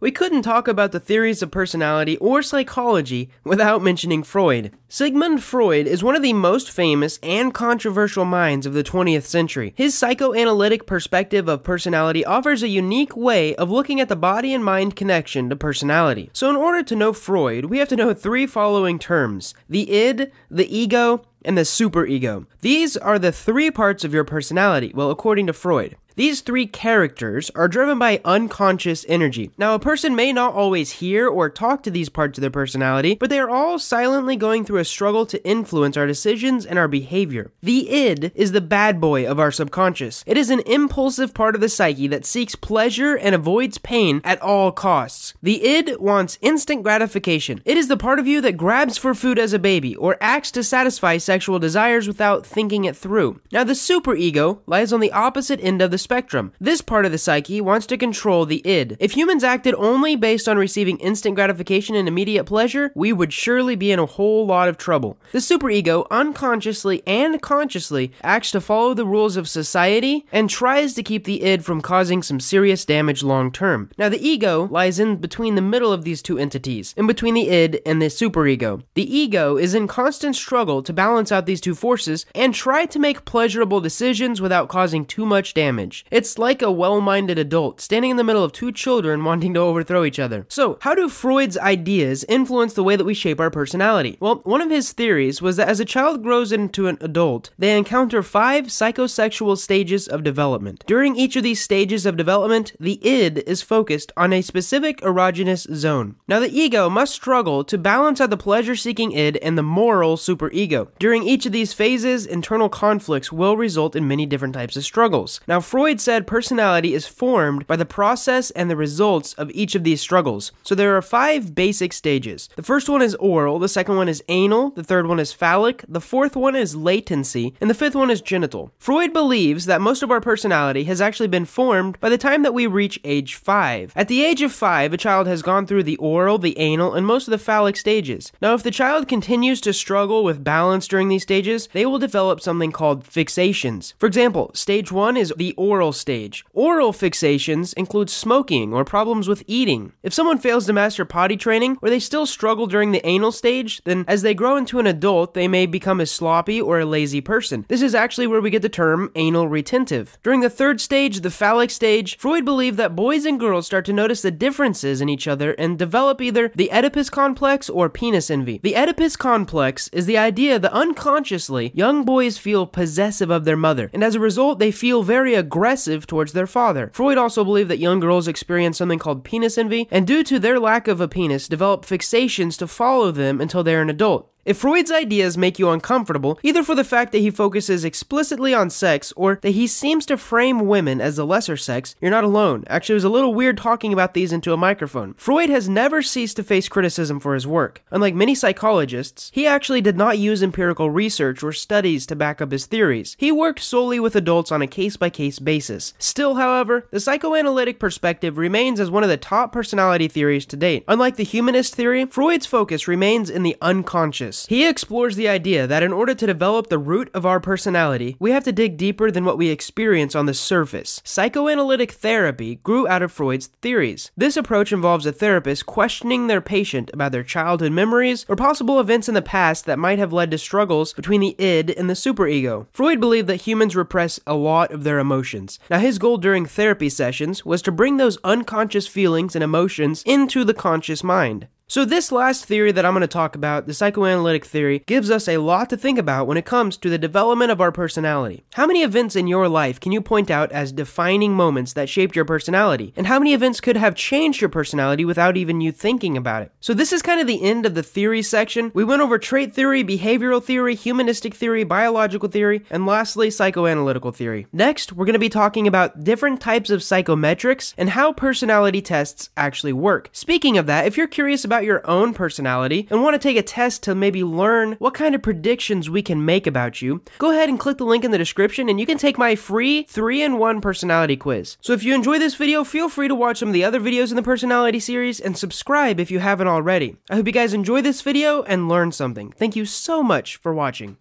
We couldn't talk about the theories of personality or psychology without mentioning Freud. Sigmund Freud is one of the most famous and controversial minds of the 20th century. His psychoanalytic perspective of personality offers a unique way of looking at the body and mind connection to personality. So in order to know Freud, we have to know three following terms: the id, the ego, and the superego. These are the three parts of your personality, well, according to Freud. These three characters are driven by unconscious energy. Now, a person may not always hear or talk to these parts of their personality, but they are all silently going through a struggle to influence our decisions and our behavior. The id is the bad boy of our subconscious. It is an impulsive part of the psyche that seeks pleasure and avoids pain at all costs. The id wants instant gratification. It is the part of you that grabs for food as a baby or acts to satisfy sexual desires without thinking it through. Now, the superego lies on the opposite end of the spectrum. This part of the psyche wants to control the id. If humans acted only based on receiving instant gratification and immediate pleasure, we would surely be in a whole lot of trouble. The superego unconsciously and consciously acts to follow the rules of society and tries to keep the id from causing some serious damage long term. Now, the ego lies in between the middle of these two entities, in between the id and the superego. The ego is in constant struggle to balance out these two forces and try to make pleasurable decisions without causing too much damage. It's like a well-minded adult standing in the middle of two children wanting to overthrow each other. So, how do Freud's ideas influence the way that we shape our personality? Well, one of his theories was that as a child grows into an adult, they encounter 5 psychosexual stages of development. During each of these stages of development, the id is focused on a specific erogenous zone. Now, the ego must struggle to balance out the pleasure-seeking id and the moral superego. During each of these phases, internal conflicts will result in many different types of struggles. Now, Freud said personality is formed by the process and the results of each of these struggles. So there are 5 basic stages. The first one is oral, the second one is anal, the third one is phallic, the fourth one is latency, and the fifth one is genital. Freud believes that most of our personality has actually been formed by the time that we reach age 5. At the age of 5, a child has gone through the oral, the anal, and most of the phallic stages. Now, if the child continues to struggle with balance during these stages, they will develop something called fixations. For example, stage 1 is the oral stage. Oral fixations include smoking or problems with eating. If someone fails to master potty training or they still struggle during the anal stage, then as they grow into an adult, they may become a sloppy or a lazy person. This is actually where we get the term anal retentive. During the third stage, the phallic stage, Freud believed that boys and girls start to notice the differences in each other and develop either the Oedipus complex or penis envy. The Oedipus complex is the idea that unconsciously, young boys feel possessive of their mother, and as a result, they feel very aggressive towards their father. Freud also believed that young girls experience something called penis envy, and due to their lack of a penis, develop fixations to follow them until they're an adult. If Freud's ideas make you uncomfortable, either for the fact that he focuses explicitly on sex or that he seems to frame women as the lesser sex, you're not alone. Actually, it was a little weird talking about these into a microphone. Freud has never ceased to face criticism for his work. Unlike many psychologists, he actually did not use empirical research or studies to back up his theories. He worked solely with adults on a case-by-case basis. Still, however, the psychoanalytic perspective remains as one of the top personality theories to date. Unlike the humanist theory, Freud's focus remains in the unconscious. He explores the idea that in order to develop the root of our personality, we have to dig deeper than what we experience on the surface. Psychoanalytic therapy grew out of Freud's theories. This approach involves a therapist questioning their patient about their childhood memories or possible events in the past that might have led to struggles between the id and the superego. Freud believed that humans repress a lot of their emotions. Now, his goal during therapy sessions was to bring those unconscious feelings and emotions into the conscious mind. So this last theory that I'm going to talk about, the psychoanalytic theory, gives us a lot to think about when it comes to the development of our personality. How many events in your life can you point out as defining moments that shaped your personality? And how many events could have changed your personality without even you thinking about it? So this is kind of the end of the theory section. We went over trait theory, behavioral theory, humanistic theory, biological theory, and lastly, psychoanalytical theory. Next, we're going to be talking about different types of psychometrics and how personality tests actually work. Speaking of that, if you're curious about your own personality and want to take a test to maybe learn what kind of predictions we can make about you, go ahead and click the link in the description and you can take my free 3-in-1 personality quiz. So if you enjoy this video, feel free to watch some of the other videos in the personality series and subscribe if you haven't already. I hope you guys enjoy this video and learn something. Thank you so much for watching.